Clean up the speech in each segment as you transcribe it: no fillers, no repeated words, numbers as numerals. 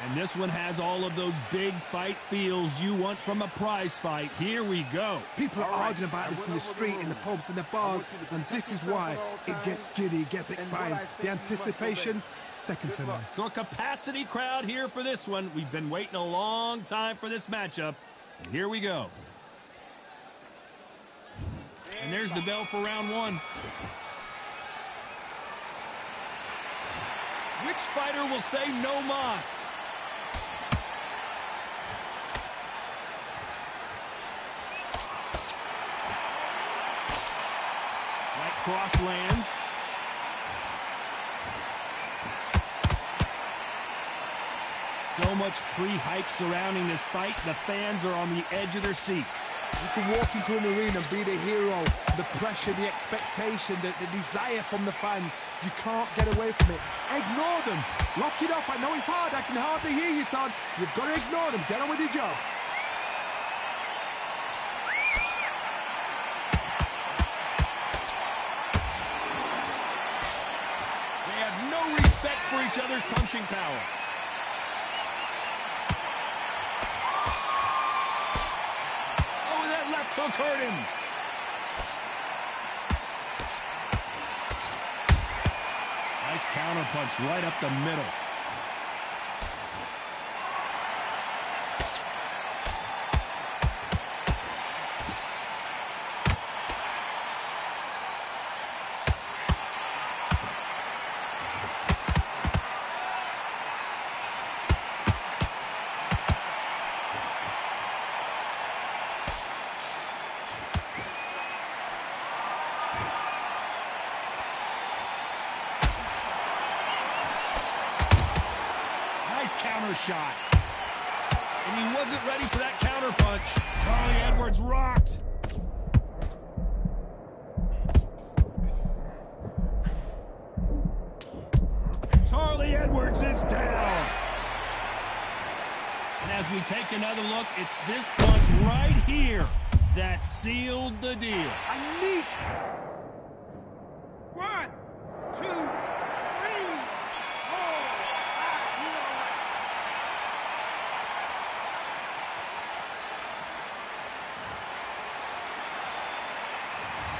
And this one has all of those big fight feels you want from a prize fight. Here we go. People are arguing about this in the street, in the pubs, in the bars, and this is why it gets giddy, it gets exciting. The anticipation, second to none. So a capacity crowd here for this one. We've been waiting a long time for this matchup. And here we go. And there's the bell for round one. Which fighter will say no mas? Right cross lands. So much pre-hype surrounding this fight. The fans are on the edge of their seats. You can walk into an arena and be the hero. The pressure, the expectation, the desire from the fans. You can't get away from it. Ignore them. Lock it off. I know it's hard. I can hardly hear you, Todd. You've got to ignore them. Get on with your job. They have no respect for each other's punching power. Oh, that left hook hurt him. Nice counter punch right up the middle. Counter shot. And he wasn't ready for that counter punch. Charlie Edwards rocked. Charlie Edwards is down. And as we take another look, it's this punch right here that sealed the deal. I need... 1, 2, 3, 4, 5,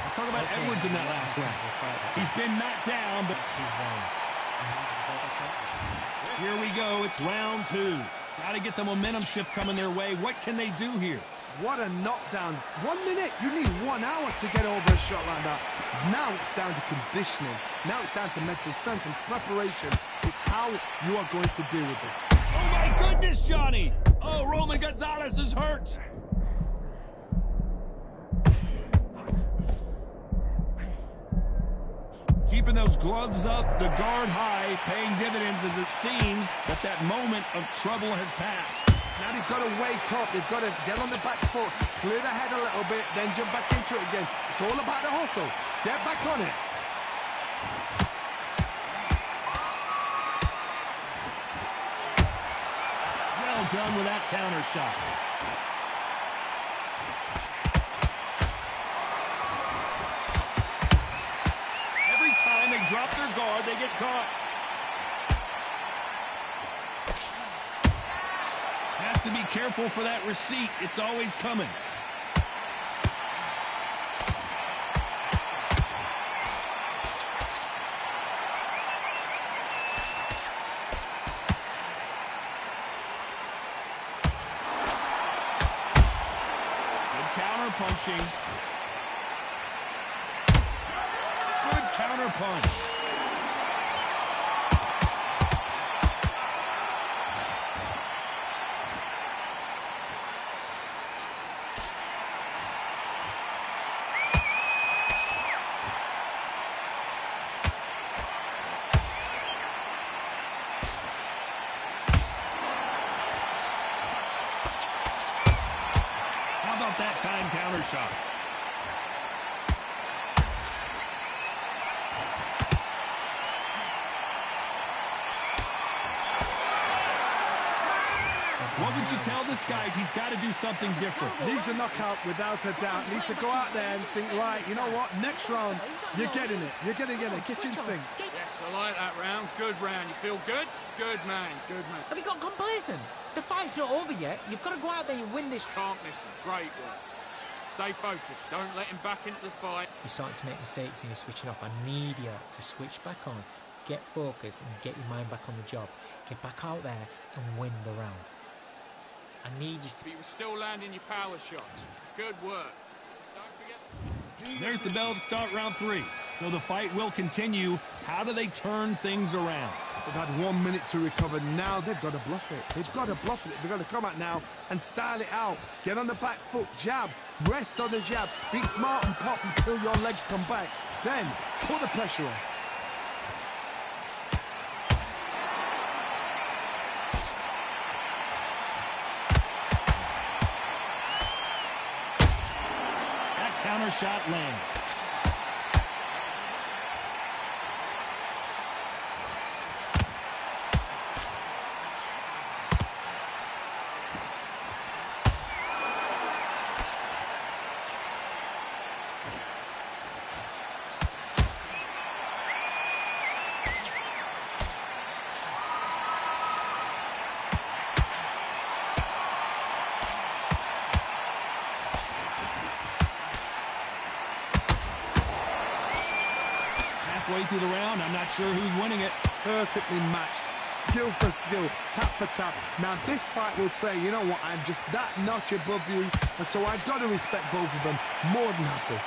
Let's talk about Edwards in that last round. He's been knocked down, but here we go. It's round two. Got to get the momentum shift coming their way. What can they do here? What a knockdown. 1 minute. You need 1 hour to get over a shot like that. Now it's down to conditioning. Now it's down to mental strength and preparation. It's how you are going to deal with this. Oh, my goodness, Johnny. Oh, Roman Gonzalez is hurt. Keeping those gloves up, the guard high, paying dividends as it seems that moment of trouble has passed. Now they've got to wake up. They've got to get on the back foot, clear the head a little bit, then jump back into it again. It's all about the hustle. Get back on it. Well done with that counter shot. They drop their guard, they get caught. Has to be careful for that receipt. It's always coming. Good counter punching. Counter punch. How about that time counter shot? What would you tell this guy? He's got to do something different. Needs a knockout without a doubt. Needs to go out there and think, right, you know what? Next round, you're getting it. You're going to get a kitchen sink. Yes. I like that round. Good round. You feel good? Good man, good man. Have you got complacent? The fight's not over yet. You've got to go out there and win this. Can't miss him. Great work. Stay focused. Don't let him back into the fight. You're starting to make mistakes and you're switching off. I need you to switch back on, get focused and get your mind back on the job. Get back out there and win the round. I need you to... But you were still landing your power shots. Good work. Don't forget... There's the bell to start round 3. So the fight will continue. How do they turn things around? They've had 1 minute to recover. Now they've got to bluff it. They've got to bluff it. They've got to come out now and style it out. Get on the back foot, jab, rest on the jab. Be smart and pop until your legs come back. Then put the pressure on. That counter shot lands. Halfway through the round, I'm not sure who's winning it. Perfectly matched, skill for skill, tap for tap. Now this fight will say, you know what, I'm just that notch above you, and so I've got to respect both of them. More than happy.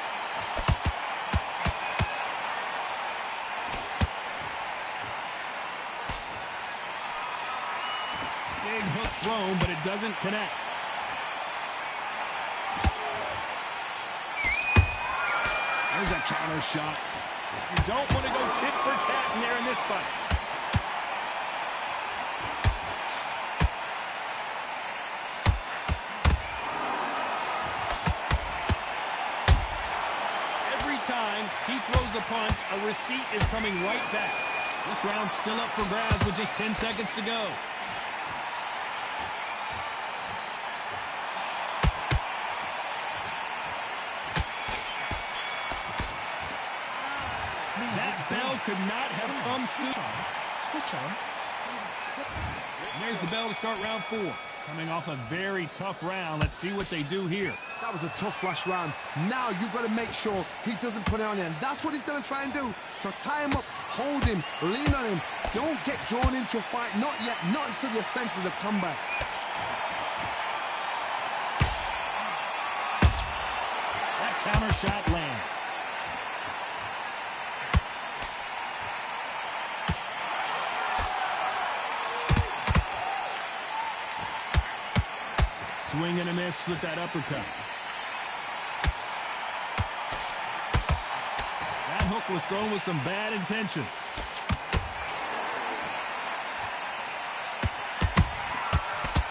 Big hook thrown, but it doesn't connect. There's a counter shot. You don't want to go tit for tat in there in this fight. Every time he throws a punch, a receipt is coming right back. This round's still up for grabs with just 10 seconds to go. That bell could not have come sooner. Switch on. And there's the bell to start round 4. Coming off a very tough round. Let's see what they do here. That was a tough last round. Now you've got to make sure he doesn't put it on you, and that's what he's going to try and do. So tie him up, hold him, lean on him. Don't get drawn into a fight. Not yet. Not until your senses have come back. That counter shot lands. Swing and a miss with that uppercut. That hook was thrown with some bad intentions.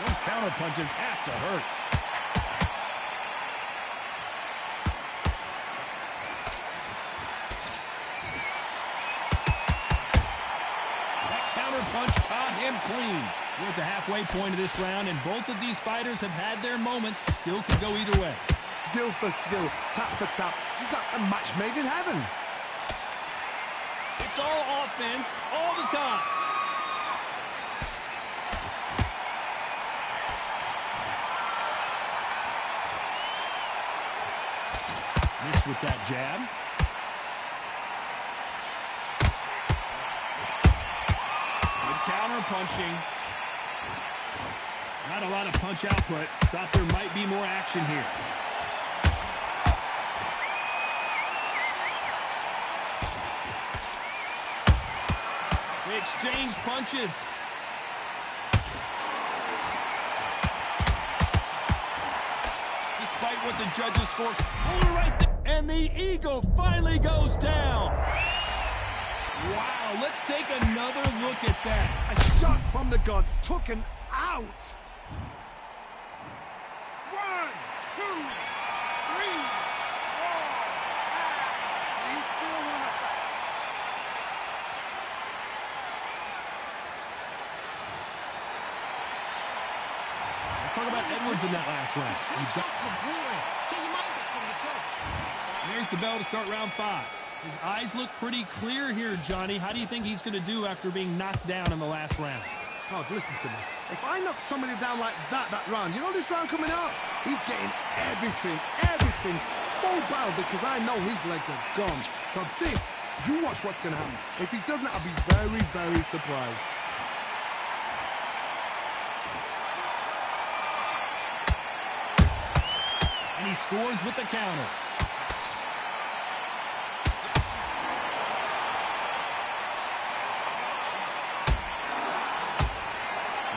Those counter punches have to hurt. That counter punch caught him clean. We're at the halfway point of this round, and both of these fighters have had their moments. Still could go either way. Skill for skill, tap for tap. Just like a match made in heaven. It's all offense all the time. Miss with that jab. Good counter punching. Not a lot of punch output. Thought there might be more action here. They exchange punches. Despite what the judges scored. Oh, right there. And the Eagle finally goes down. Wow, let's take another look at that. A shot from the gods took him out. 1, 2, 3, 4, 5. You still want to fight? Let's talk about Edwards in that last round. Switch off completely. Get your mind back on the job. There's the bell to start round 5. His eyes look pretty clear here, Johnny. How do you think he's going to do after being knocked down in the last round? Todd, listen to me. If I knock somebody down like that round, you know this round coming up? He's getting everything full barrel because I know his legs are gone. So this, you watch what's going to happen. If he doesn't, I'll be very, very surprised. And he scores with the counter.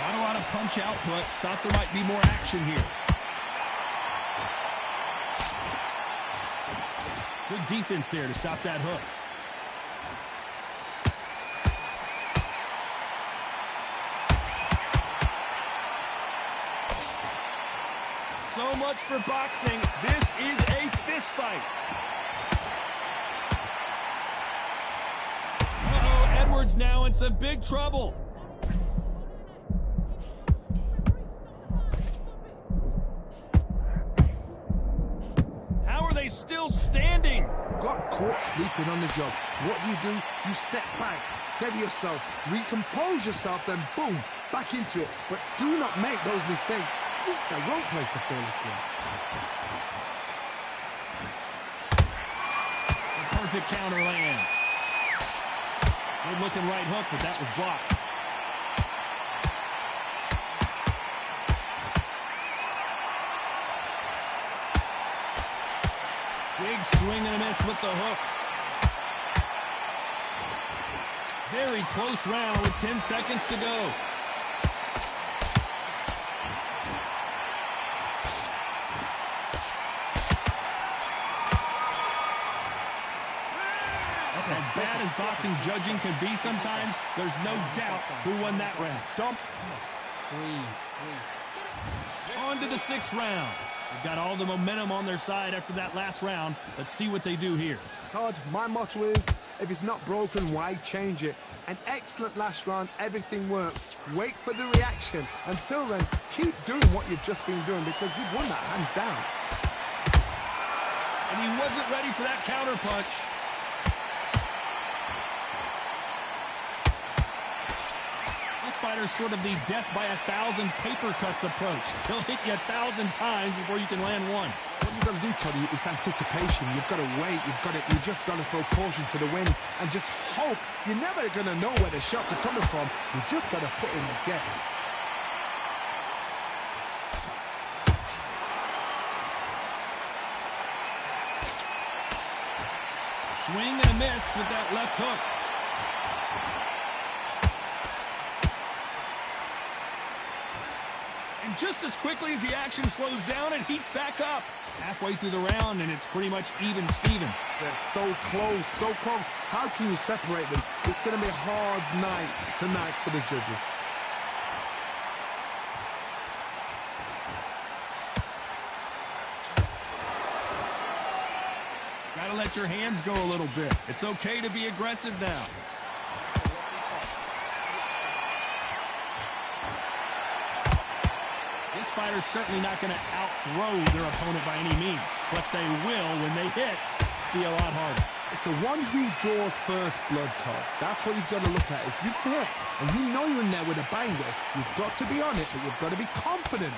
Not a lot of punch output. Thought there might be more action here. Good defense there to stop that hook. So much for boxing. This is a fist fight. Uh-oh, Edwards now in some big trouble. How are they still standing? Got caught sleeping on the job. What do? You step back, steady yourself, recompose yourself, then boom, back into it. But do not make those mistakes. This is the wrong place to fall asleep. A perfect counter lands. Good looking right hook, but that was blocked. Big swing and a miss with the hook. Very close round with 10 seconds to go. As bad as boxing judging can be sometimes, there's no doubt who won that round. Dump. On to the 6th round. They've got all the momentum on their side after that last round. Let's see what they do here. Todd, my motto is, if it's not broken, why change it? An excellent last round, everything worked. Wait for the reaction. Until then, keep doing what you've just been doing because you've won that hands down. And he wasn't ready for that counter punch. This fighter's sort of the death by 1,000 paper cuts approach. He'll hit you 1,000 times before you can land one. What you've got to do, Toddy, is anticipation. You've got to wait. You just got to throw caution to the wind and just hope. You're never going to know where the shots are coming from. You just got to put in the guess. Swing and a miss with that left hook. And just as quickly as the action slows down, it heats back up. Halfway through the round, and it's pretty much even Steven. They're so close, so close. How can you separate them? It's going to be a hard night tonight for the judges. Gotta let your hands go a little bit. It's okay to be aggressive now. This fighter's certainly not going to out-throw their opponent by any means, but they will, when they hit, be a lot harder. It's the one who draws first blood, Todd. That's what you've got to look at. If you hit, and you know you're in there with a banger, you've got to be on it, but you've got to be confident.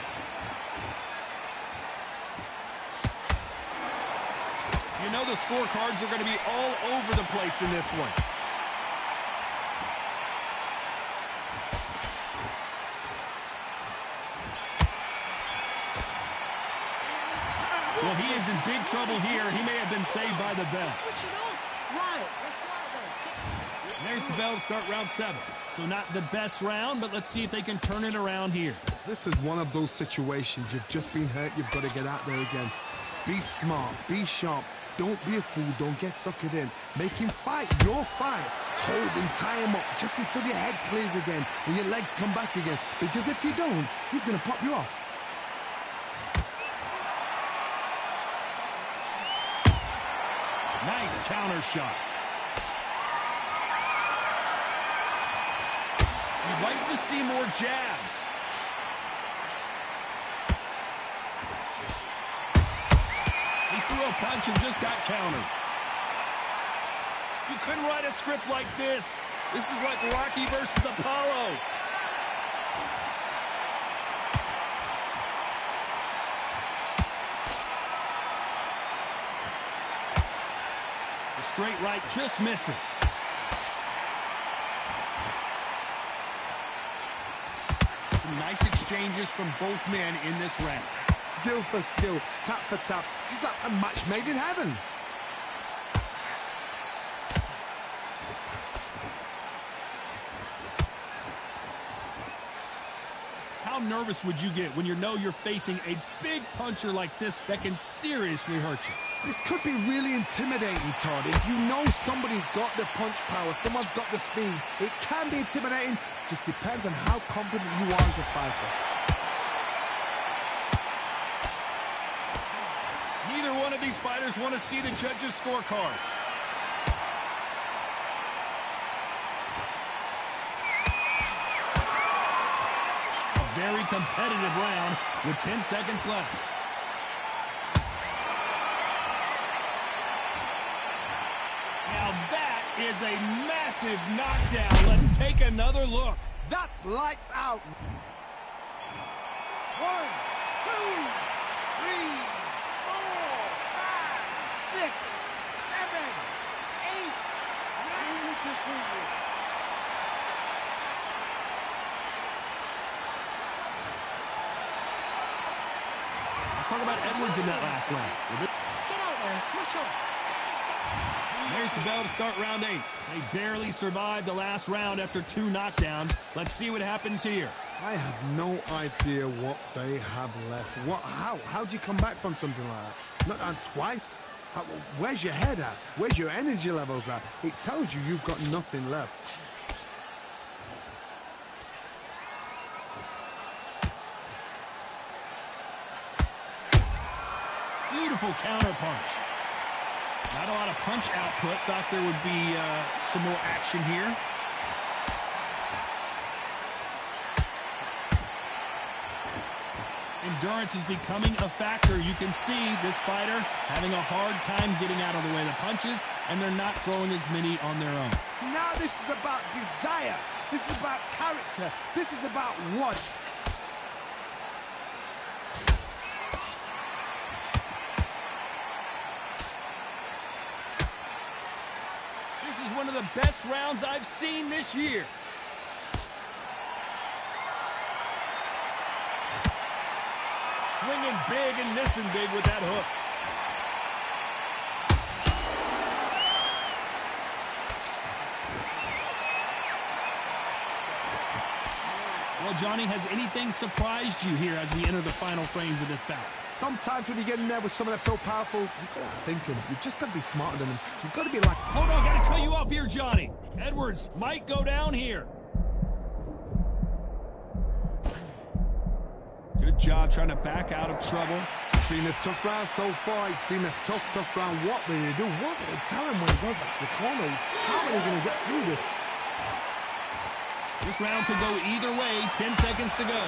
You know the scorecards are going to be all over the place in this one. Well, he is in big trouble here. He may have been saved by the bell. There's the bell to start round 7. So not the best round, but let's see if they can turn it around here. This is one of those situations. You've just been hurt. You've got to get out there again. Be smart. Be sharp. Don't be a fool. Don't get suckered in. Make him fight your fight. Hold him, tie him up just until your head clears again and your legs come back again. Because if you don't, he's going to pop you off. Nice counter shot. You'd like to see more jabs. He threw a punch and just got countered. You couldn't write a script like this. This is like Rocky versus Apollo. The straight right just misses. Some nice exchanges from both men in this round. Skill for skill, tap for tap. Just like a match made in heaven. How nervous would you get when you know you're facing a big puncher like this that can seriously hurt you? This could be really intimidating, Todd. If you know somebody's got the punch power, someone's got the speed, it can be intimidating. Just depends on how confident you are as a fighter. Neither one of these fighters want to see the judges' scorecards. A very competitive round with 10 seconds left. Now that is a massive knockdown. Let's take another look. That's lights out. 1, 2, 3, 4, 5, 6, 7, 8, 9. Let's talk about Edwards in that last round. Get out there and switch on. There's the bell to start round 8. They barely survived the last round after 2 knockdowns. Let's see what happens here. I have no idea what they have left. How do you come back from something like that? Not on twice? Where's your head at? Where's your energy levels at? It tells you you've got nothing left. Beautiful counter punch. Not a lot of punch output. Thought there would be some more action here. Endurance is becoming a factor. You can see this fighter having a hard time getting out of the way of the punches, and they're not throwing as many on their own. Now this is about desire. This is about character. This is about want. This is one of the best rounds I've seen this year. Swinging big and missing big with that hook. Well, Johnny, has anything surprised you here as we enter the final frames of this bout? Sometimes when you get in there with someone that's so powerful, you've got to think him. You've just got to be smarter than him. You've got to be like... Hold on, got to cut you off here, Johnny. Edwards might go down here. Good job trying to back out of trouble. It's been a tough round so far. It's been a tough round. What will they do? What will they tell him when he goes back to the corner? How are they going to get through this? This round could go either way. 10 seconds to go.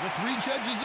The 3 judges...